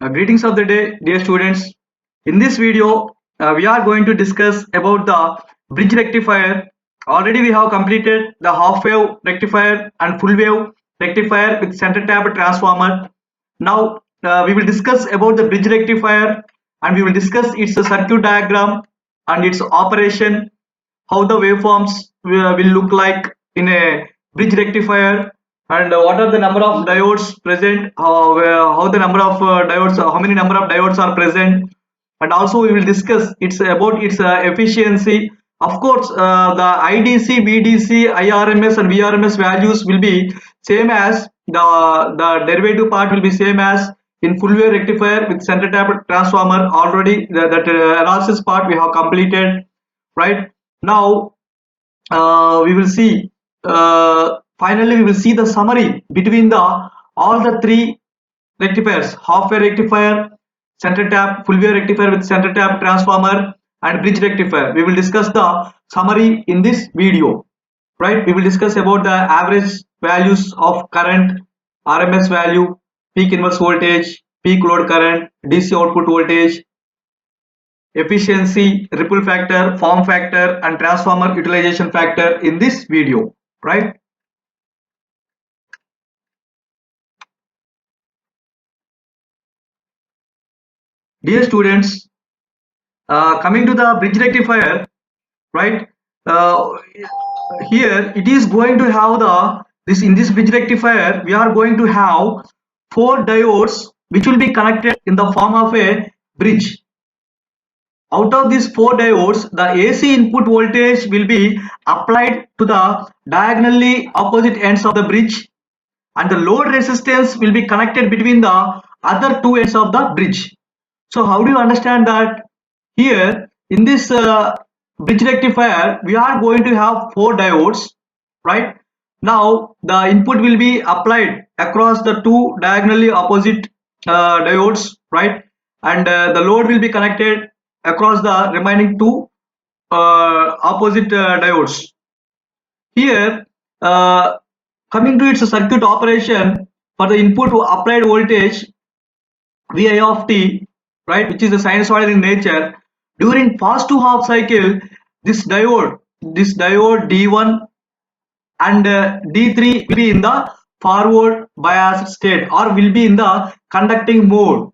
Greetings of the day, dear students. In this video, we are going to discuss about the bridge rectifier. Already we have completed the half wave rectifier and full wave rectifier with center tap transformer. Now we will discuss about the bridge rectifier, and we will discuss its circuit diagram and its operation, how the waveforms will look like in a bridge rectifier, and what are the number of diodes present, how the number of diodes, how many number of diodes are present, and also we will discuss its about its efficiency. Of course, the IDC, VDC, IRMS and VRMS values will be same as the derivative part will be same as in full wave rectifier with center tap transformer. Already that analysis part we have completed, right? Now we will see, finally we will see the summary between the all the three rectifiers: half wave rectifier, center tap, full wave rectifier with center tap transformer, and bridge rectifier. We will discuss the summary in this video, right? We will discuss about the average values of current, RMS value, peak inverse voltage, peak load current, DC output voltage, efficiency, ripple factor, form factor, and transformer utilization factor in this video, right? Dear students, coming to the bridge rectifier, right? uh, Here it is going to have the this in this bridge rectifier we are going to have four diodes which will be connected in the form of a bridge. Out of these four diodes, the AC input voltage will be applied to the diagonally opposite ends of the bridge, and the load resistance will be connected between the other two ends of the bridge. So how do you understand that? Here in this bridge rectifier we are going to have four diodes, right? Now the input will be applied across the two diagonally opposite diodes, right? And the load will be connected across the remaining two opposite diodes. Here, coming to its circuit operation, for the input applied voltage Vi of t, right, which is a sinusoidal in nature, during positive half cycle, this diode D1 and D3 will be in the forward biased state or will be in the conducting mode.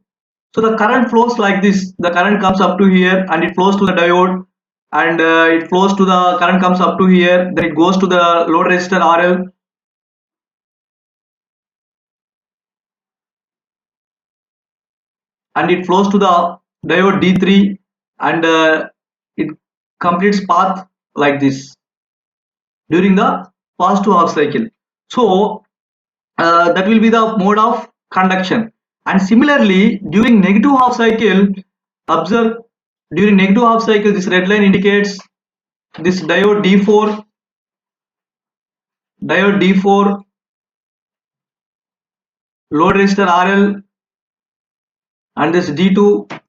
So the current flows like this. The current comes up to here and it flows to the diode, and it flows to the current comes up to here, then it goes to the load resistor RL, and it flows to the diode D3, and it completes path like this during the positive half cycle. So that will be the mode of conduction. And similarly during negative half cycle, observe, during negative half cycle this red line indicates this diode D4, load resistor RL, and this D2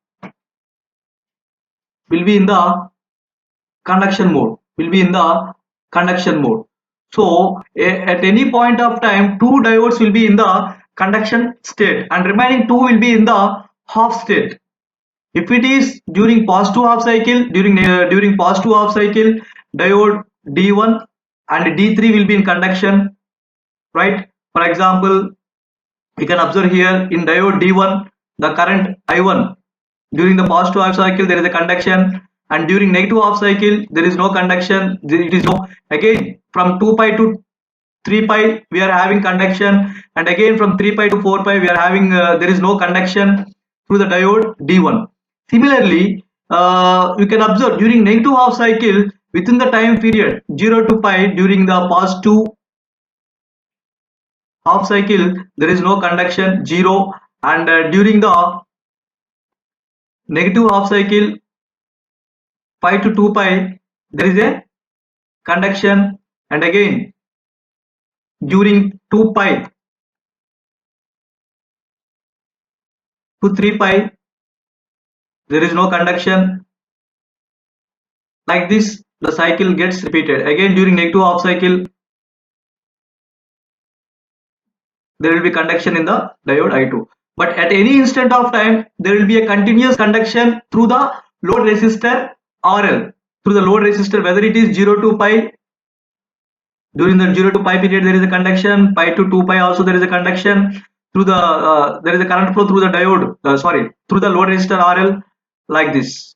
will be in the conduction mode, So at any point of time two diodes will be in the conduction state and remaining two will be in the half state. If it is during positive half cycle, during positive half cycle, diode D1 and D3 will be in conduction, right? For example, you can observe here in diode D1 the current I1, during the positive half cycle there is a conduction, and during negative half cycle there is no conduction. It is no, again from 2 pi to 3 pi we are having conduction, and again from 3 pi to 4 pi we are having there is no conduction through the diode D1. Similarly, you can observe during negative half cycle within the time period 0 to pi, during the positive half cycle there is no conduction, 0, and during the negative half cycle pi to 2 pi there is a conduction, and again during 2 pi to 3 pi there is no conduction. Like this the cycle gets repeated. Again during negative half cycle there will be conduction in the diode I2. but at any instant of time there will be a continuous conduction through the load resistor RL, through the load resistor, whether it is 0 to pi. During the 0 to pi period there is a conduction, pi to 2 pi also there is a conduction through the there is a current flow through the diode, through the load resistor RL, like this.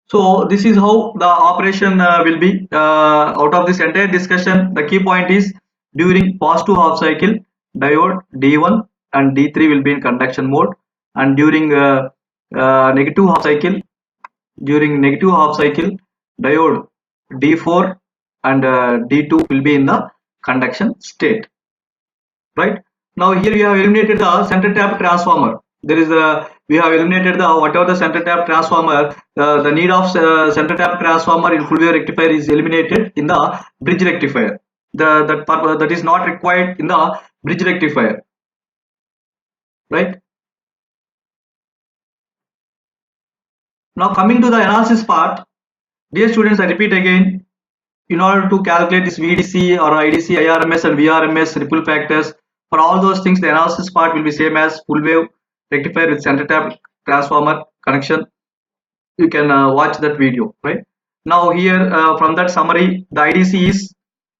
So this is how the operation will be. Out of this entire discussion, the key point is during positive half cycle diode D1 and D3 will be in conduction mode, and during negative half cycle, diode D4 and D2 will be in the conduction state. Right now here we have eliminated the center tap transformer. We have eliminated the whatever the center tap transformer, the need of center tap transformer in full wave rectifier is eliminated in the bridge rectifier. That is not required in the bridge rectifier, right? Now coming to the analysis part, dear students, I repeat again, in order to calculate this VDC or IDC, IRMS and VRMS ripple factors, for all those things the analysis part will be same as full wave rectifier with center tap transformer connection. You can watch that video. Right now here from that summary, the IDC is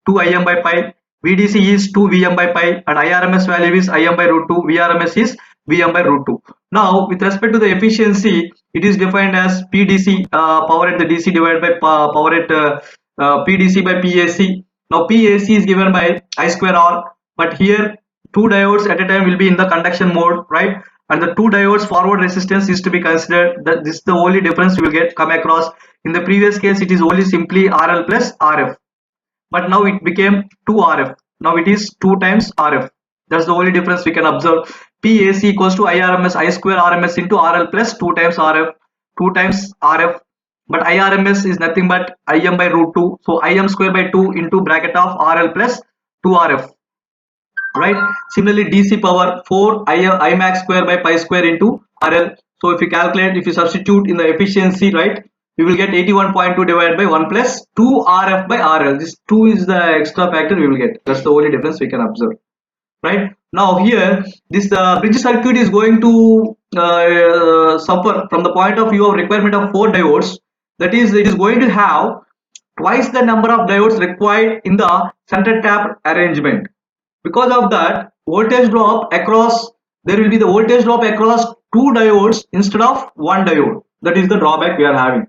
2 Im by pi, VDC is 2 Vm by pi, and IRMS value is Im by root 2, VRMS is Vm by root 2. Now with respect to the efficiency, it is defined as PDC, power at the DC divided by power at PDC by PAC. Now PAC is given by I square R, but here two diodes at a time will be in the conduction mode, right? And the two diodes forward resistance is to be considered. That this is the only difference you will come across. In the previous case it is only simply RL plus RF, but now it became 2 RF. Now it is 2 times RF. That's the only difference we can observe. PAC equals to IRMS, I square RMS into RL plus 2 times RF, 2 times RF. But IRMS is nothing but Im by root 2. So Im square by 2 into bracket of RL plus 2 RF. Right. Similarly, DC power 4 I max square by pi square into RL. So if you calculate, if you substitute in the efficiency, right, we will get 81.2 divided by 1 plus 2 RF by RL. This 2 is the extra factor we will get. That's the only difference we can observe. Right now here this bridge circuit is going to suffer from the point of view of requirement of 4 diodes. That is, it is going to have twice the number of diodes required in the center tap arrangement. Because of that, voltage drop across, there will be the voltage drop across 2 diodes instead of 1 diode. That is the drawback we are having.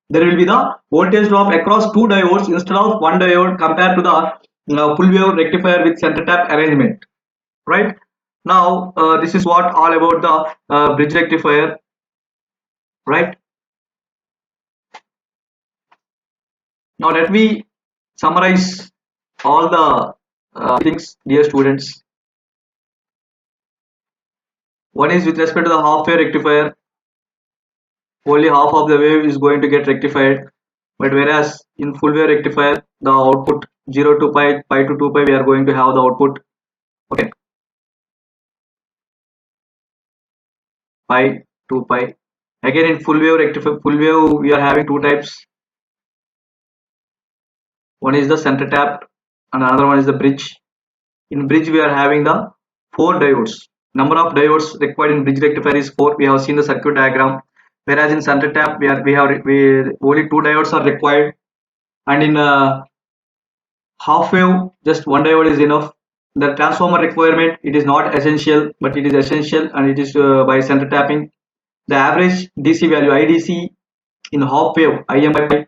There will be the voltage drop across 2 diodes instead of 1 diode compared to the full wave rectifier with center tap arrangement. Right now this is what all about the bridge rectifier. Right now let me summarize all the things, dear students. One is with respect to the half wave rectifier, only half of the wave is going to get rectified, but whereas in full wave rectifier the output 0 to pi, pi to 2 pi, we are going to have the output, okay, pi to pi. Again in full wave rectifier, full wave we are having 2 types. One is the center tap and another one is the bridge. In bridge we are having the 4 diodes. Number of diodes required in bridge rectifier is 4. We have seen the circuit diagram. Whereas in center tap we only 2 diodes are required, and in half wave just 1 diode is enough. The transformer requirement, it is not essential, but it is essential, and it is by center tapping. The average DC value IDC in half wave Im by pi,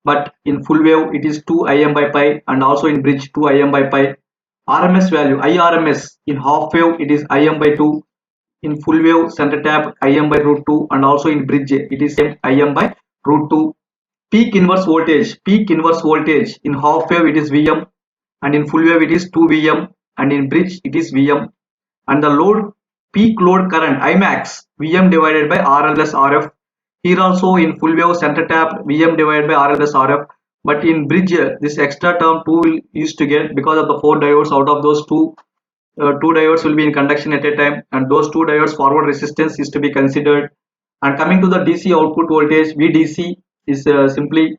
but in full wave it is 2 Im by pi, and also in bridge 2 Im by pi. RMS value IRMS in half wave it is Im by 2, in full wave center tap Im by root 2, and also in bridge it is same Im by root 2. Peak inverse voltage in half wave it is Vm, and in full wave it is 2 Vm, and in bridge it is Vm. And the load, peak load current Imax Vm divided by RL plus RF. Here also in full wave center tap Vm divided by RL plus RF, but in bridge this extra term 2 will used to get because of the 4 diodes. Out of those 2 diodes will be in conduction at a time, and those 2 diodes forward resistance is to be considered. And coming to the DC output voltage, VDC is simply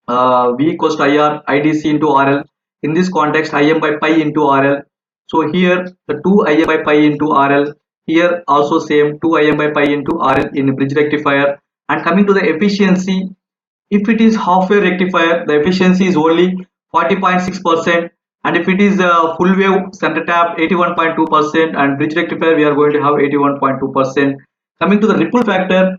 V equals to IR IDC into RL. In this context Im by pi into RL. So here the 2 Im by pi into RL, here also same 2 Im by pi into RL in bridge rectifier. And coming to the efficiency, if it is half wave rectifier, the efficiency is only 40.6%, and if it is a full wave center tap, 81.2%, and bridge rectifier we are going to have 81.2%. Coming to the ripple factor,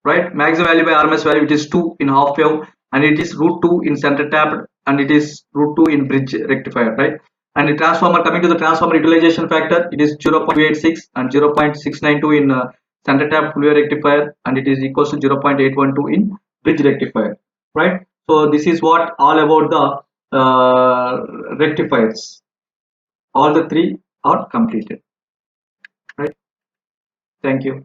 right, maximum value by RMS value, it is 2 in half wave, and it is root 2 in center tap, and it is root 2 in bridge rectifier, right? And the transformer, coming to the transformer utilization factor, it is 0.86 and 0.692 in center tap full wave rectifier, and it is equals to 0.812 in bridge rectifier, right? So this is what all about the rectifiers. All the three are completed, right? Thank you.